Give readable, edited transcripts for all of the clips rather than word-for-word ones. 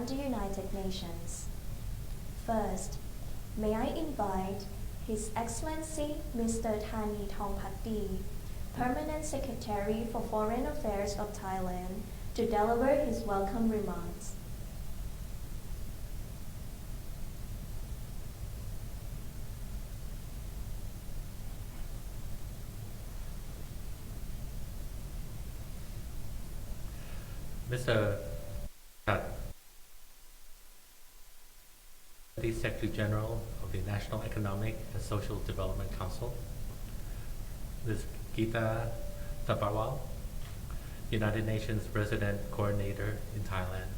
the United Nations. First, may I invite His Excellency Mr. Thani Thongpatti, Permanent Secretary for Foreign Affairs of Thailand, to deliver his welcome remarks. Mr. the Secretary General of the National Economic and Social Development Council, Ms. Geeta Sabharwal, United Nations Resident Coordinator in Thailand,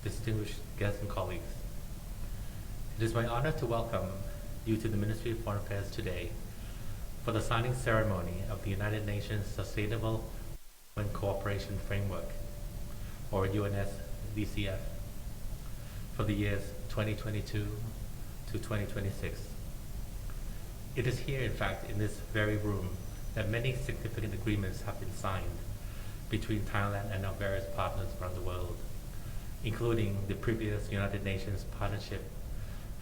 distinguished guests and colleagues. It is my honor to welcome you to the Ministry of Foreign Affairs today for the signing ceremony of the United Nations Sustainable Development Cooperation Framework, or UNSDCF, for the years 2022 to 2026. It is here, in fact, in this very room, that many significant agreements have been signed between Thailand and our various partners around the world, including the previous United Nations Partnership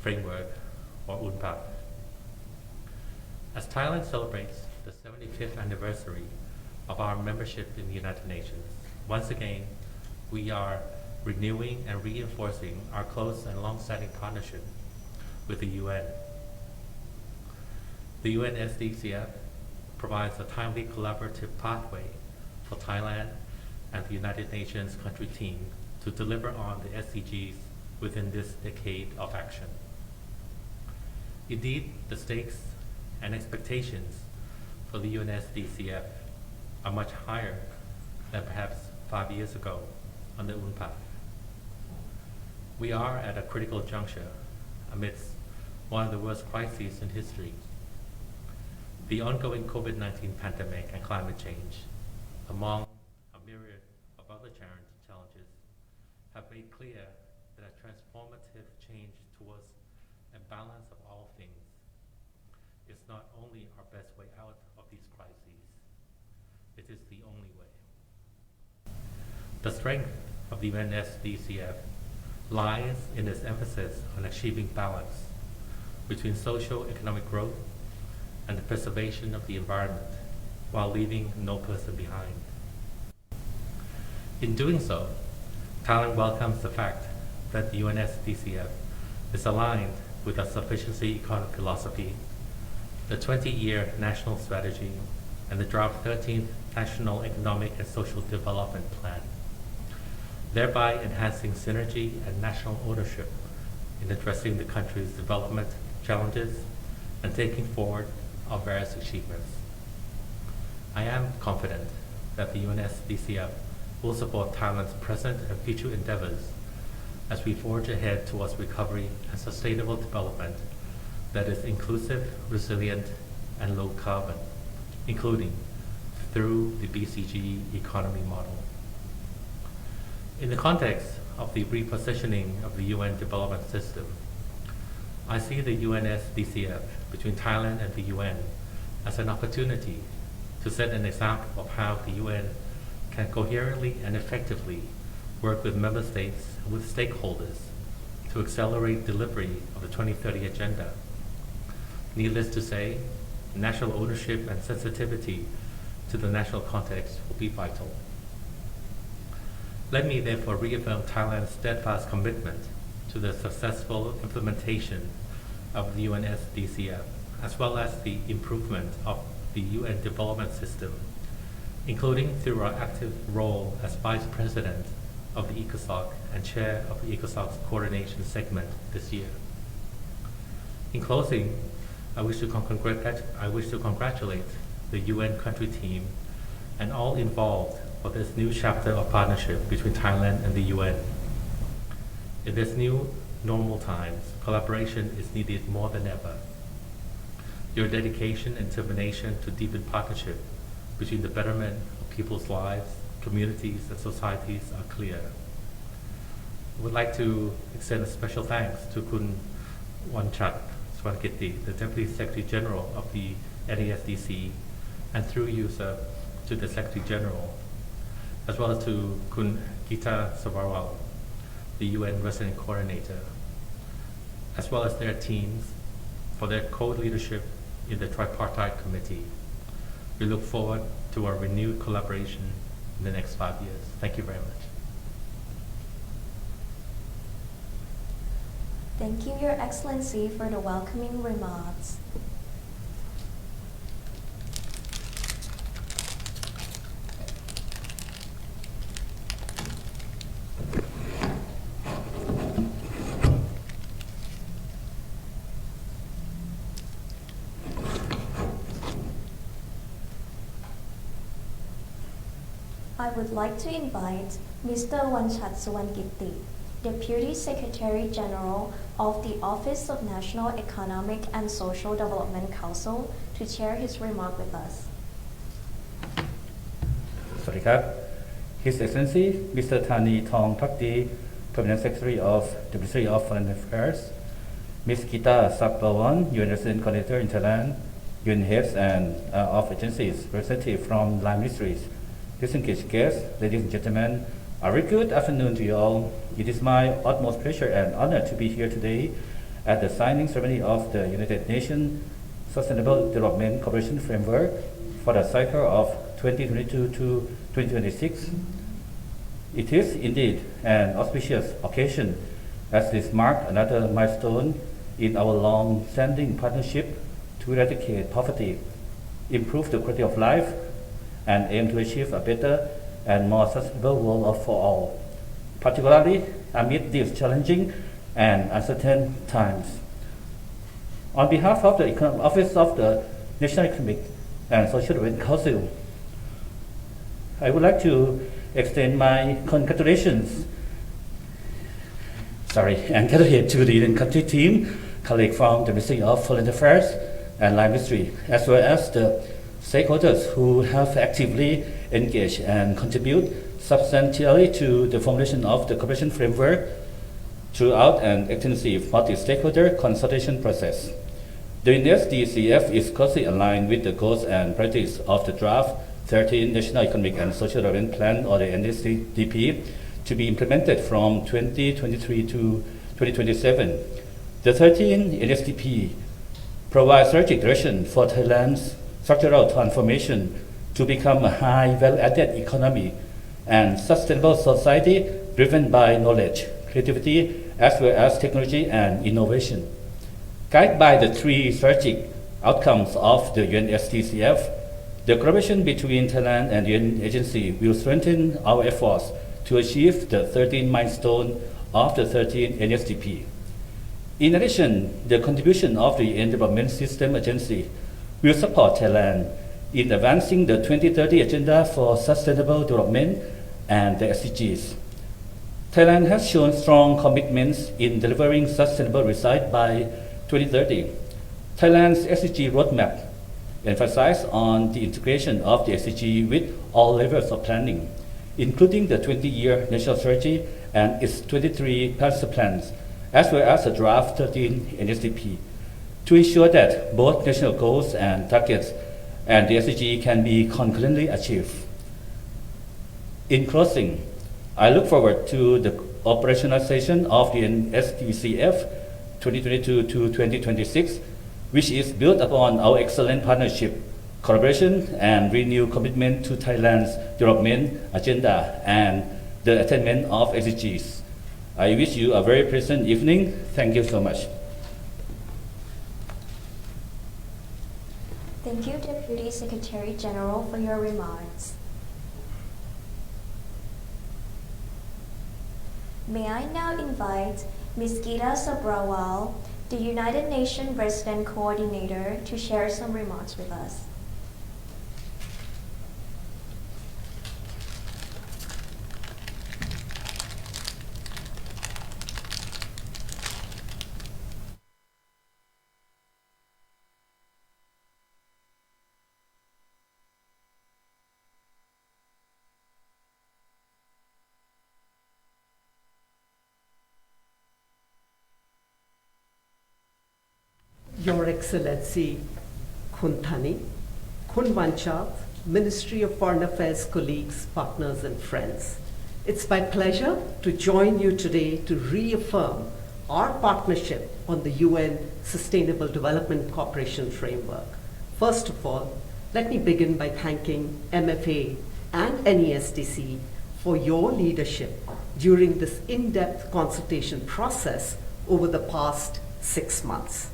Framework, or UNPAC. As Thailand celebrates the 75th anniversary of our membership in the United Nations, once again, we are renewing and reinforcing our close and long-standing partnership with the UN. The UNSDCF provides a timely collaborative pathway for Thailand and the United Nations country team to deliver on the SDGs within this decade of action. Indeed, the stakes and expectations for the UNSDCF are much higher than perhaps 5 years ago under UNPAC. We are at a critical juncture amidst one of the worst crises in history. The ongoing COVID-19 pandemic and climate change, among a myriad of other challenges, have made clear that a transformative change towards a balance of all things is not only our best way out of these crises, it is the only way. The strength of the UNSDCF lies in its emphasis on achieving balance between socio-economic growth and the preservation of the environment while leaving no person behind. In doing so, Thailand welcomes the fact that the UNSDCF is aligned with a sufficiency economic philosophy, the 20-year national strategy, and the draft 13th National Economic and Social Development Plan, thereby enhancing synergy and national ownership in addressing the country's development challenges and taking forward our various achievements. I am confident that the UNSDCF will support Thailand's present and future endeavors as we forge ahead towards recovery and sustainable development that is inclusive, resilient, and low carbon, including through the BCG economy model. In the context of the repositioning of the UN development system, I see the UNSDCF between Thailand and the UN as an opportunity to set an example of how the UN can coherently and effectively work with member states and with stakeholders to accelerate delivery of the 2030 Agenda. Needless to say, national ownership and sensitivity to the national context will be vital. Let me therefore reaffirm Thailand's steadfast commitment to the successful implementation of the UNSDCF, as well as the improvement of the UN development system, including through our active role as Vice President of the ECOSOC and Chair of the ECOSOC's coordination segment this year. In closing, I wish to congratulate the UN country team and all involved for this new chapter of partnership between Thailand and the UN. In this new normal times, collaboration is needed more than ever. Your dedication and determination to deepen partnership between the betterment of people's lives, communities, and societies are clear. I would like to extend a special thanks to Kun Wanchat Swankiti, the Deputy Secretary General of the NASDC, and through you, sir, to the Secretary General, as well as to Kun Geeta Sabharwal, the UN Resident Coordinator, as well as their teams for their co-leadership in the Tripartite Committee. We look forward to our renewed collaboration in the next 5 years. Thank you very much. Thank you, Your Excellency, for the welcoming remarks. I would like to invite Mr. Wanchat Suwankitty, Deputy Secretary General of the Office of National Economic and Social Development Council, to share his remark with us. สวัสดีครับ His Excellency Mr. Thani Thongthakdi, Permanent Secretary of the Ministry of Foreign Affairs, Ms. Gita Sablawan, UN Resident Coordinator in Thailand, UN heads and of agencies, representatives from line ministries, distinguished guests, ladies and gentlemen, a very good afternoon to you all. It is my utmost pleasure and honor to be here today at the signing ceremony of the United Nations Sustainable Development Cooperation Framework for the cycle of 2022 to 2026. It is indeed an auspicious occasion, as this marks another milestone in our long-standing partnership to eradicate poverty, improve the quality of life, and aim to achieve a better and more sustainable world for all, particularly amid these challenging and uncertain times. On behalf of the Office of the National Economic and Social Development Council, I would like to extend my congratulations and gratitude to the UN country team, colleagues from the Ministry of Foreign Affairs and Line Ministry, as well as the stakeholders who have actively engaged and contribute substantially to the formulation of the cooperation framework throughout an extensive multi-stakeholder consultation process. The UNSDCF is closely aligned with the goals and priorities of the draft 13 National Economic and Social Development Plan, or the NSDP, to be implemented from 2023 to 2027. The 13 NSDP provides strategic direction for Thailand's structural transformation to become a high value-added economy and sustainable society driven by knowledge, creativity, as well as technology and innovation. Guided by the three strategic outcomes of the UNSDCF, the collaboration between Thailand and the UN agency will strengthen our efforts to achieve the 13 milestone of the 13 NSDP. In addition, the contribution of the UN Development System Agency will support Thailand in advancing the 2030 Agenda for Sustainable Development and the SDGs. Thailand has shown strong commitments in delivering sustainable results by 2030. Thailand's SDG roadmap emphasizes on the integration of the SDG with all levels of planning, including the 20-year national strategy and its 23 master plans, as well as the draft 13 NSDP, to ensure that both national goals and targets and the SDG can be concurrently achieved. In closing, I look forward to the operationalization of the SDCF 2022 to 2026, which is built upon our excellent partnership, collaboration, and renewed commitment to Thailand's development agenda and the attainment of SDGs. I wish you a very pleasant evening. Thank you so much. Thank you, Deputy Secretary General, for your remarks. May I now invite Ms. Gita Sabrawal, the United Nations Resident Coordinator, to share some remarks with us. Your Excellency Khun Thani, Khun Wanchat, Ministry of Foreign Affairs colleagues, partners and friends, It's my pleasure to join you today to reaffirm our partnership on the UN Sustainable Development Cooperation Framework. First of all, let me begin by thanking MFA and NESDC for your leadership during this in-depth consultation process over the past 6 months.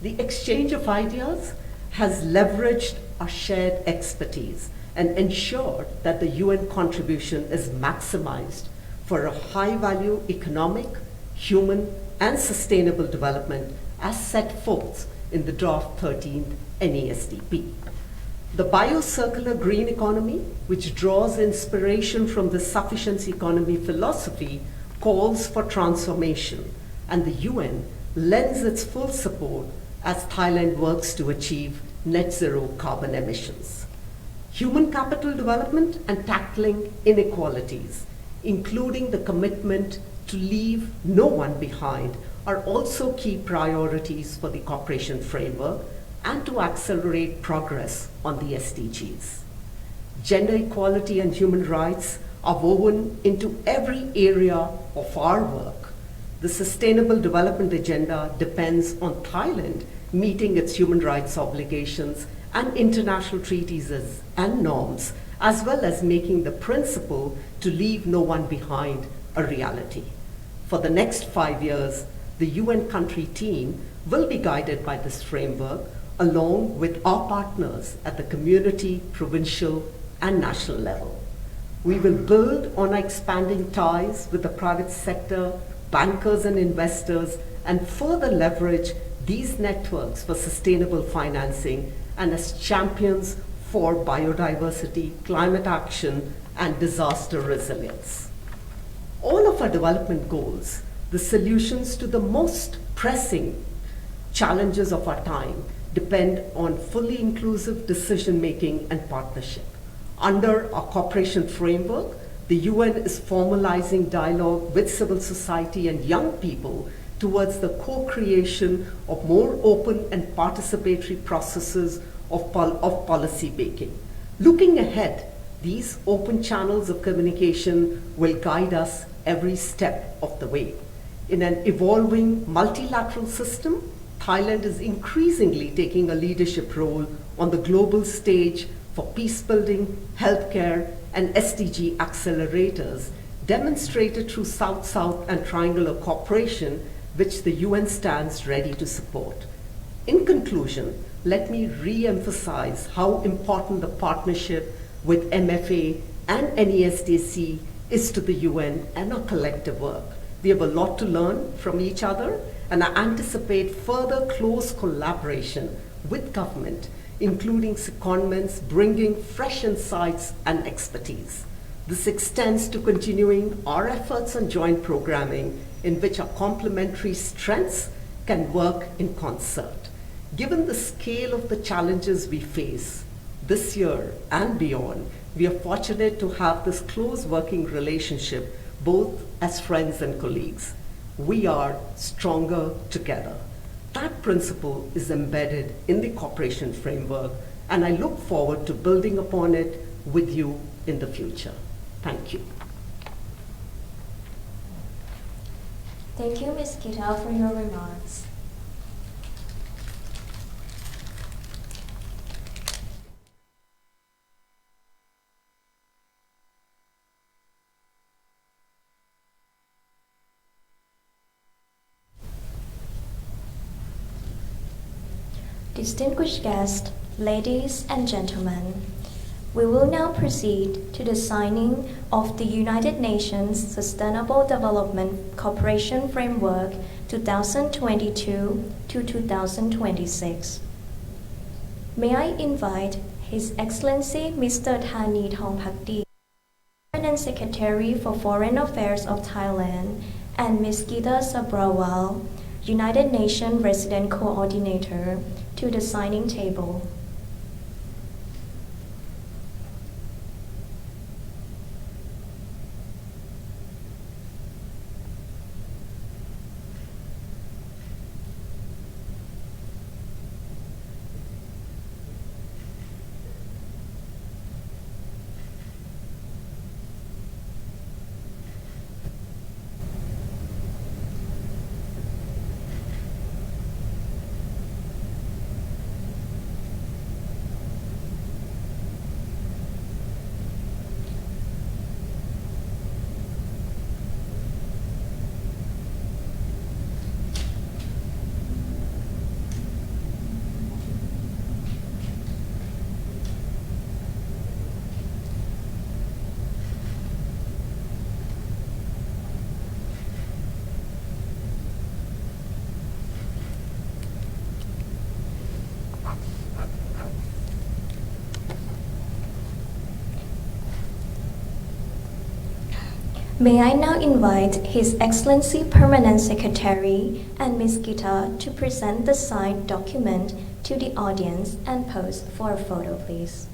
The exchange of ideas has leveraged our shared expertise and ensured that the UN contribution is maximized for a high-value economic, human, and sustainable development as set forth in the draft 13th NESDP. The biocircular green economy, which draws inspiration from the sufficiency economy philosophy, calls for transformation, and the UN lends its full support as Thailand works to achieve net zero carbon emissions. Human capital development and tackling inequalities, including the commitment to leave no one behind, are also key priorities for the cooperation framework and to accelerate progress on the SDGs. Gender equality and human rights are woven into every area of our work. The Sustainable Development Agenda depends on Thailand meeting its human rights obligations and international treaties and norms, as well as making the principle to leave no one behind a reality. For the next 5 years, the UN country team will be guided by this framework along with our partners at the community, provincial, and national level. We will build on our expanding ties with the private sector, bankers and investors, and further leverage these networks for sustainable financing and as champions for biodiversity, climate action, and disaster resilience. All of our development goals, the solutions to the most pressing challenges of our time, depend on fully inclusive decision-making and partnership. Under our cooperation framework, the UN is formalizing dialogue with civil society and young people towards the co-creation of more open and participatory processes of policy making. Looking ahead, these open channels of communication will guide us every step of the way. In an evolving multilateral system, Thailand is increasingly taking a leadership role on the global stage for peace building, healthcare, and SDG accelerators, demonstrated through South-South and triangular cooperation, which the UN stands ready to support. In conclusion, let me re-emphasize how important the partnership with MFA and NESDC is to the UN and our collective work. We have a lot to learn from each other, and I anticipate further close collaboration with government, including secondments bringing fresh insights and expertise. This extends to continuing our efforts on joint programming in which our complementary strengths can work in concert. Given the scale of the challenges we face this year and beyond, we are fortunate to have this close working relationship both as friends and colleagues. We are stronger together. That principle is embedded in the cooperation framework, and I look forward to building upon it with you in the future. Thank you. Thank you, Ms. Kita, for your remarks. Distinguished guests, ladies and gentlemen, we will now proceed to the signing of the United Nations Sustainable Development Cooperation Framework 2022 to 2026. May I invite His Excellency Mr. Thani Thongpakdi, Permanent Secretary for Foreign Affairs of Thailand, and Ms. Gita Sabrawal, United Nations Resident Coordinator, to the signing table. May I now invite His Excellency Permanent Secretary and Ms. Gita to present the signed document to the audience and pose for a photo, please.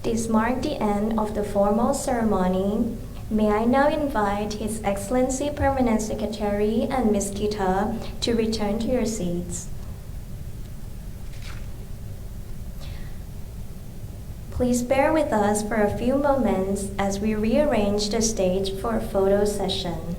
This marks the end of the formal ceremony. May I now invite His Excellency Permanent Secretary and Ms. Gita to return to your seats. Please bear with us for a few moments as we rearrange the stage for a photo session.